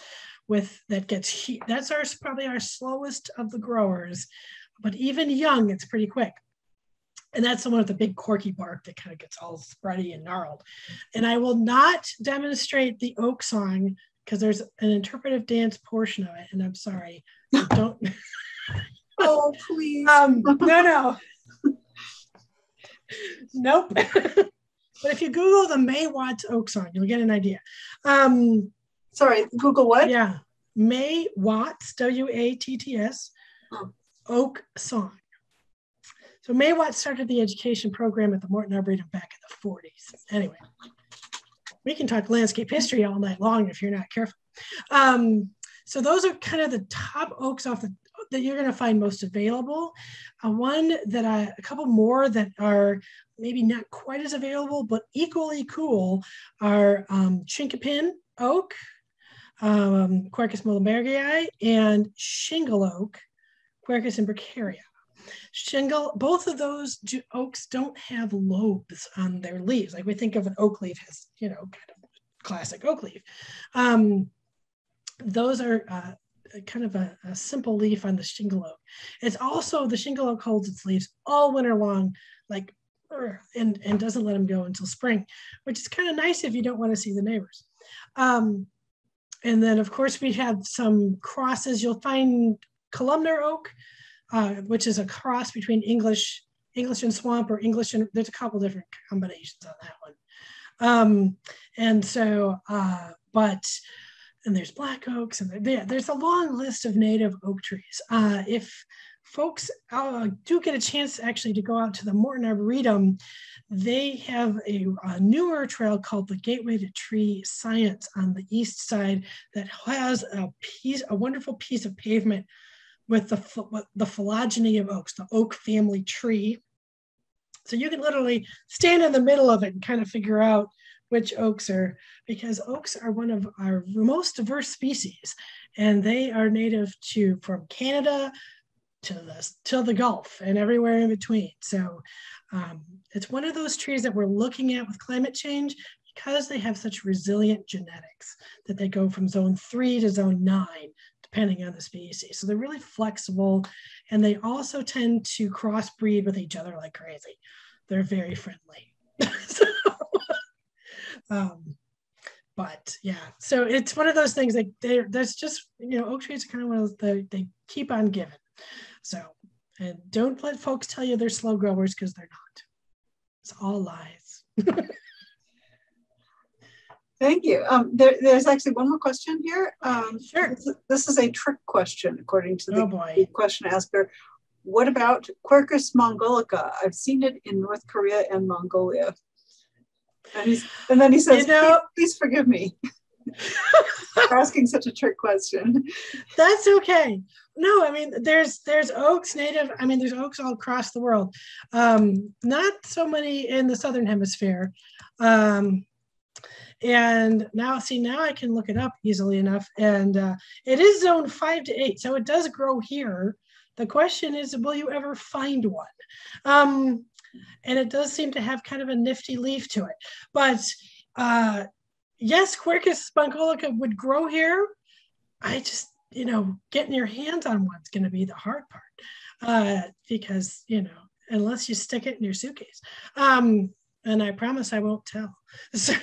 that's probably our slowest of the growers, but even young, it's pretty quick. And that's the one with the big corky bark that kind of gets all spready and gnarled. And I will not demonstrate the oak song because there's an interpretive dance portion of it. And I'm sorry, I don't. Oh, please. No. Nope. But if you Google the May Watts oak song, you'll get an idea. Sorry, Google what? Yeah. May Watts, W-A-T-T-S, oak song. So May Watts started the education program at the Morton Arboretum back in the 40s. Anyway, we can talk landscape history all night long if you're not careful. So those are kind of the top oaks that you're going to find most available. A couple more that are maybe not quite as available, but equally cool are chinkapin oak, Quercus muhlenbergii, and shingle oak, Quercus imbricaria. Both of those oaks don't have lobes on their leaves. Like we think of an oak leaf as, kind of classic oak leaf. Those are kind of a simple leaf on the shingle oak. It's also, the shingle oak holds its leaves all winter long, and doesn't let them go until spring, which is kind of nice if you don't want to see the neighbors. And then of course we have some crosses. You'll find columnar oak, which is a cross between English and swamp, or English and, there's a couple different combinations on that one. And there's black oaks, and there's a long list of native oak trees. If folks do get a chance actually to go out to the Morton Arboretum, they have a newer trail called the Gateway to Tree Science on the east side that has a wonderful piece of pavement with the phylogeny of oaks, the oak family tree. So you can literally stand in the middle of it and kind of figure out which oaks are, because oaks are one of our most diverse species, and they are native from Canada to the Gulf and everywhere in between. So it's one of those trees that we're looking at with climate change. because they have such resilient genetics that they go from zone 3 to zone 9, depending on the species. So they're really flexible, and they also tend to crossbreed with each other like crazy. They're very friendly. So, but yeah, so it's one of those things like there's just, oak trees are kind of one of those, they keep on giving. So, and don't let folks tell you they're slow growers, because they're not. It's all lies. Thank you. There's actually one more question here. Sure. This is a trick question, according to the question asker. What about Quercus mongolica? I've seen it in North Korea and Mongolia. And then he says, please forgive me for asking such a trick question. That's okay. No, I mean, there's oaks native. I mean, there's oaks all across the world. Not so many in the Southern Hemisphere. And now I can look it up easily enough. And it is zone 5 to 8. So it does grow here. The question is, will you ever find one? And it does seem to have kind of a nifty leaf to it. But yes, Quercus mongolica would grow here. I just, getting your hands on one's going to be the hard part, because, unless you stick it in your suitcase. And I promise I won't tell. So,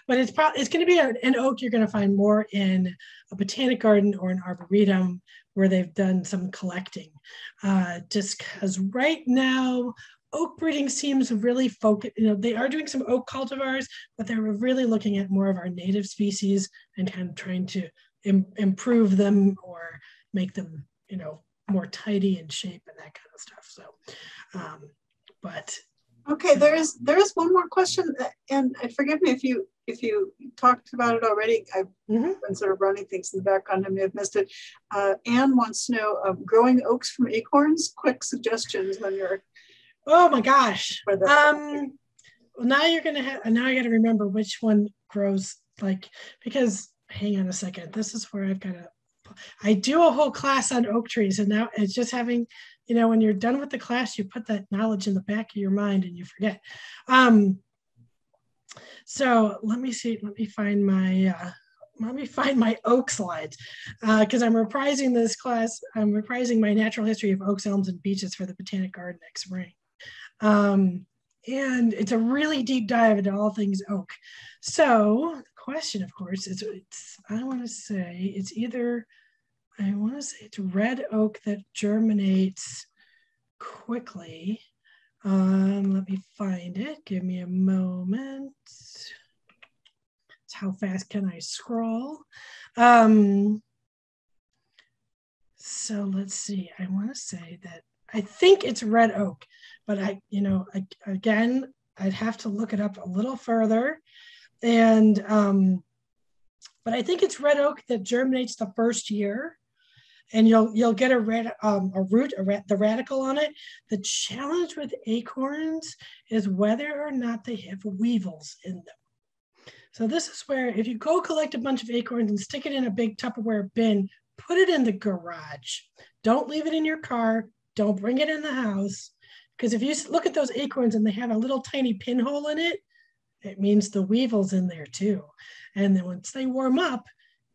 but it's going to be an oak you're going to find more in a botanic garden or an arboretum where they've done some collecting. Just because right now, oak breeding seems really focused. They are doing some oak cultivars, but they're really looking at more of our native species and kind of trying to improve them or make them, more tidy in shape and that kind of stuff. So, but. Okay, there is one more question, and forgive me if you talked about it already. I've been sort of running things in the background. I may have missed it. Anne wants to know, growing oaks from acorns. Quick suggestions when you're. Oh my gosh. Well, now you're gonna have. Now I got to remember which one grows because. Hang on a second. This is where I've got to. I do a whole class on oak trees, and now it's just having. When you're done with the class, you put that knowledge in the back of your mind and you forget. So let me see. Let me find my oak slides, because I'm reprising this class. I'm reprising my natural history of oaks, elms, and beeches for the Botanic Garden next spring. And it's a really deep dive into all things oak. So the question, of course, I want to say it's red oak that germinates quickly. Let me find it. Give me a moment. How fast can I scroll? So let's see. I want to say that I think it's red oak, but again, I'd have to look it up a little further. And but I think it's red oak that germinates the first year. And you'll get a root, the radical on it. The challenge with acorns is whether or not they have weevils in them. So this is where if you go collect a bunch of acorns and stick it in a big Tupperware bin, put it in the garage. Don't leave it in your car. Don't bring it in the house. Because if you look at those acorns and they have a little tiny pinhole in it, it means the weevil's in there too. And then once they warm up,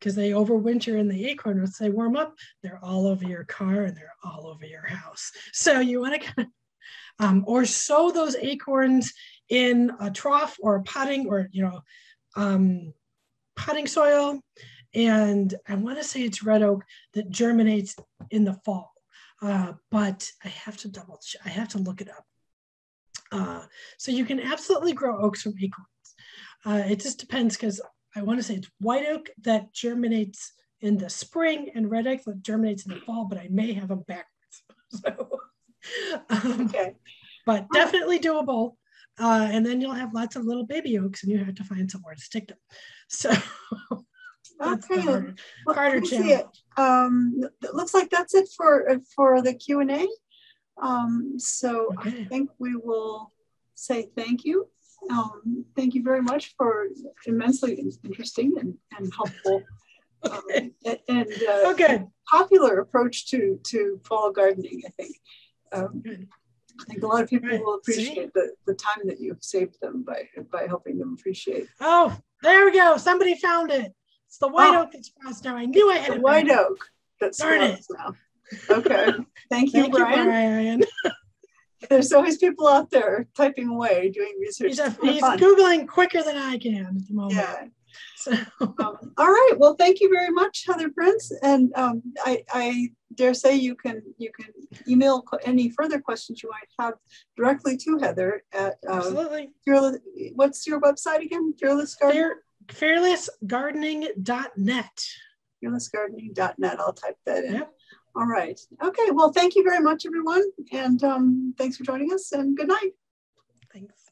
because they overwinter in the acorn, once they warm up, they're all over your car and they're all over your house. So you want to kind of, or sow those acorns in a trough or a potting or, potting soil. And I want to say it's red oak that germinates in the fall, but I have to I have to look it up. So you can absolutely grow oaks from acorns. It just depends because I want to say it's white oak that germinates in the spring and red oak that germinates in the fall, but I may have them backwards. So, okay. But definitely doable. And then you'll have lots of little baby oaks and you have to find somewhere to stick them. So that's okay. the harder challenge. It looks like that's it for the Q&A. So okay. I think we will say thank you. Thank you very much for immensely interesting and helpful and popular approach to fall gardening, I think. I think a lot of people Right. will appreciate the time that you've saved them by helping them appreciate. Oh, there we go. Somebody found it. It's the white oak that sprouts now. I knew I had the it. White oak that Darn sprouts now. Okay. Thank you, Brian. There's always people out there typing away, doing research. He's Googling quicker than I can at the moment. Yeah. So. All right. Well, thank you very much, Heather Prince. And I dare say you can email any further questions you might have directly to Heather at Absolutely. What's your website again? Fearless Gardening? Fearlessgardening.net. Fearlessgardening.net. I'll type that in. Yep. All right. Okay. Well, thank you very much, everyone. And thanks for joining us, and good night. Thanks.